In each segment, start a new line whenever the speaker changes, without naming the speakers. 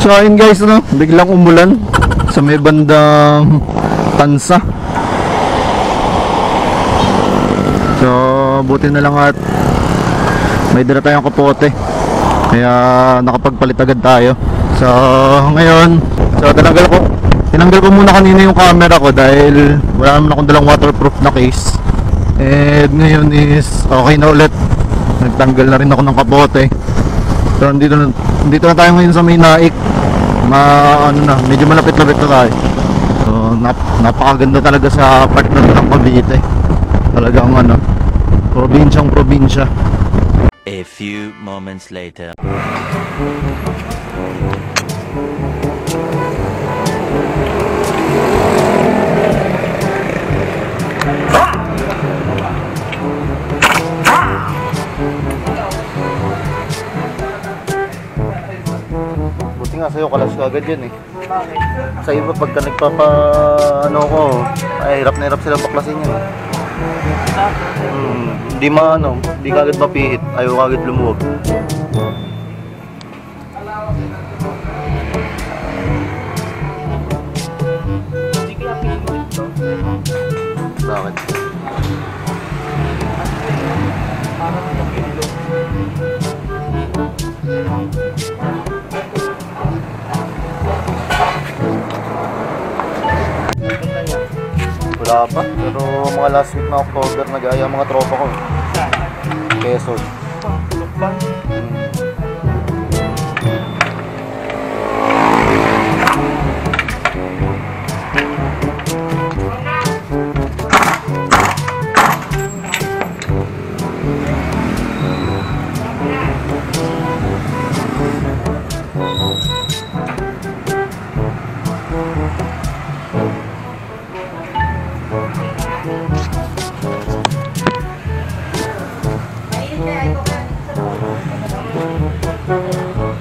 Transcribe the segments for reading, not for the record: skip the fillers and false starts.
So ayun guys, no, biglang umulan sa may bandang Tansa. So buti na lang at may dala tayong kapote, kaya nakapagpalit agad tayo. So ngayon, tinanggal ko muna kanina yung camera ko dahil wala naman akong dalang waterproof na case. And ngayon is okay na ulit, nagtanggal na rin ako ng kapote. So dito na tayo ngayon sa may Naik. Medyo malapit-lapit na tayo. So napakaganda talaga sa part na ng Cavite. Talagang probinsyang probinsya.
A few moments later.
Buti nga sa'yo, kalas ka agad yan eh.
Bakit?
Sa iba pagka hirap na hirap sila baklasin yan. Hindi ka agad mapihit, ayaw ka agad lumuwag. Bakit? Wala pa, pero mga last week na October nag-aaya mga tropa ko. Quezon.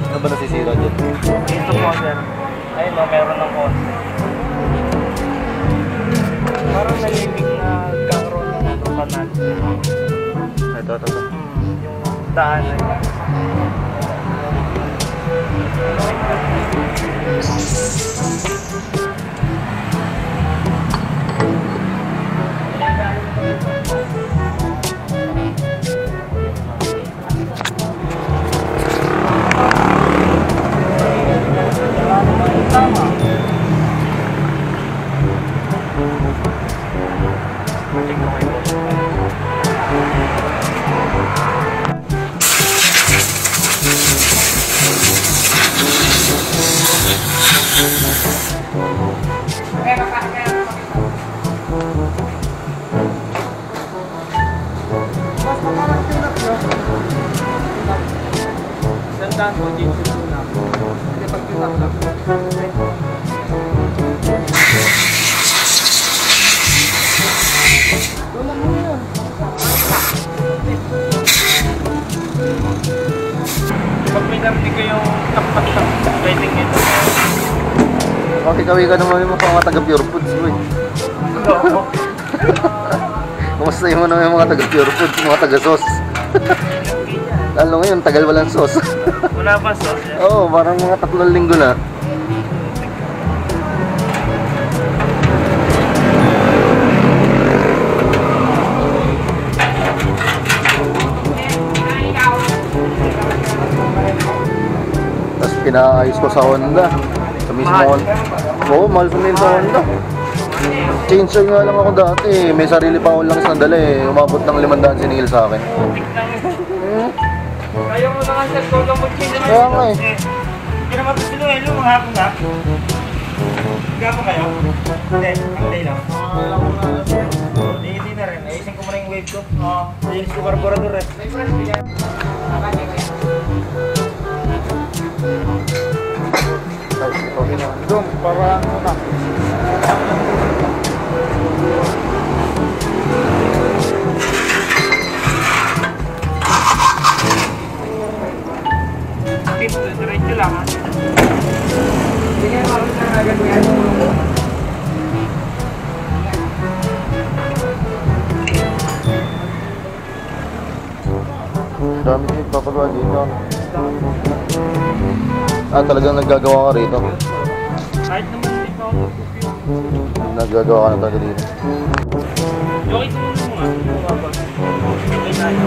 Ano ba nasisira dyan?
Ito po, sir. Ayun o, meron ng konti. Parang nalimig na karoon ng kanal.
Ito.
Yung daan na yun. Sandaan po, dito na. Kasi pag-tutak lang. Tulang mo yun. Pag may narinig kayong tak-tak-tak, lighting ito.
Ikaw naman yung mga taga-Pure Foods bro. Kumusta yung mga taga-Pure Foods, mga taga-sauce? Lalo ngayon, tagal walang sauce.
Wala pa sauce yan?
Oo, parang mga 3 linggo na. Tapos pinaayos ko sa Honda. Sa mismo Honda. Oo, mahal sa min sa Honda. Change oil nga lang ako dati. May sarili pa akong langis na dala eh. Umabot ng 500 siningil sa akin.
Kaya mo na nga sir, kung lang mag-change na
Kaya nga eh.
Hindi naman po sila eh, mga hapon na. Gapo kayo? Hindi, ang day lang. Hindi na rin, ayusin ko muna yung wave ko. Ayusin ko carburetor eh.
Okay na.
Doon, para ano na. Diretso lang ha. Sige, marami na agad yan.
Dami din papagawa dito. Talagang naggagawa ka rito.
Kahit naman hindi pa ako nag-review.
Naggagawa ka na talaga dito.
Okay, tumulong mo nga. Mabag. Okay tayo.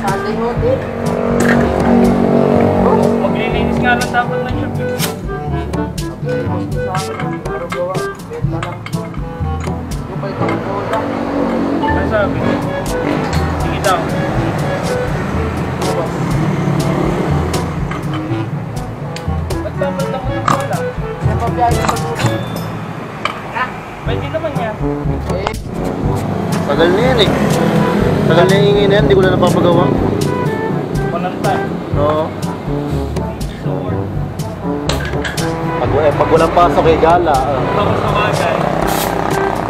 Sunday hotel.
Maglilinis nga lang dapat ng shop.
Araw gawa. Benta lang. Yung pa ito ang bola.
Ano sabi? Sige daw. Ba't dapat ako ng bola?
May pabiyahe sa bola.
Pwede naman yan.
Eh,
Tagal na yan eh. Tagal na yung ingay na yan, hindi ko na napapagawa.
Walang time.
Oo.
So,
Pag walang pasok eh, gala.
tapos na bagay.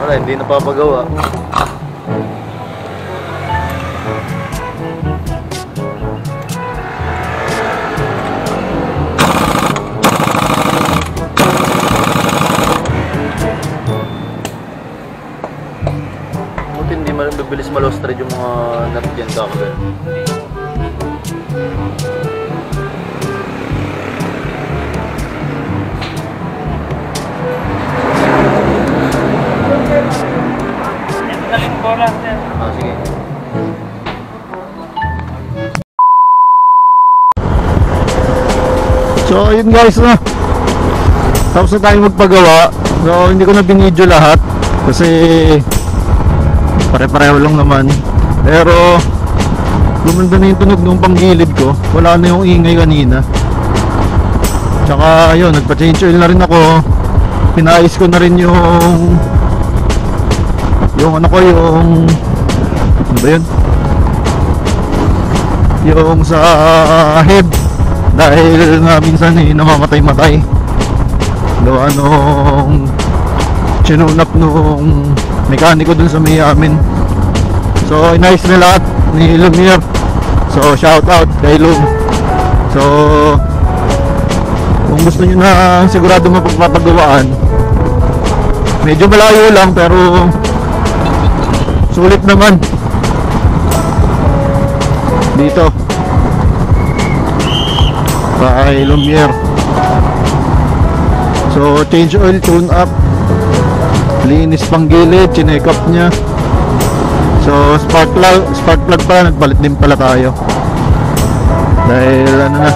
Wala, hindi napapagawa. Buti hindi mabilis malostred yung mga nut dyan kakagal.
Ito na yung bola, sir.
Sige. So ayun guys, no? Tapos na tayo magpagawa. So hindi ko na binidyo lahat kasi pare-pareho lang naman. Pero gumanda na yung tunog ng panggilid ko. Wala na yung ingay kanina. Tsaka ayun, nagpa-change oil na rin ako. Pinayos ko na rin yung ano ko, yung ano ba yun? Yung sa head. Dahil nga minsan namamatay-matay. Gawa nung sinunap nung mekaniko dun sa may amin. So inayos na lahat ni Lumiere. So shout out kay Lum. So kung gusto nyo na sigurado mapagpapagawaan, medyo malayo lang pero sulit naman dito kay Lumiere. So change oil, tune up, linis pang gilid, chinek up nya. So spark plug pala, nagpalit din pala tayo dahil ano na,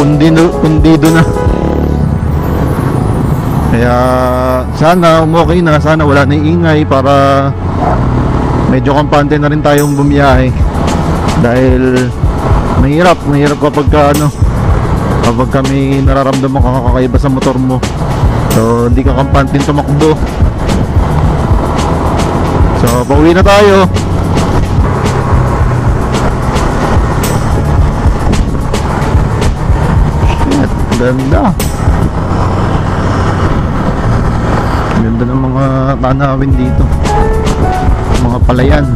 pundido na. Kaya sana okay na, sana wala na ingay para medyo kampante na rin tayong bumiyahe. Dahil mahirap kapag kami nararamdaman kakaiba sa motor mo. So hindi ka kampante tumakbo. So pauwi na tayo. Ganda. Ganda ng mga tanawin dito. Mga palayan.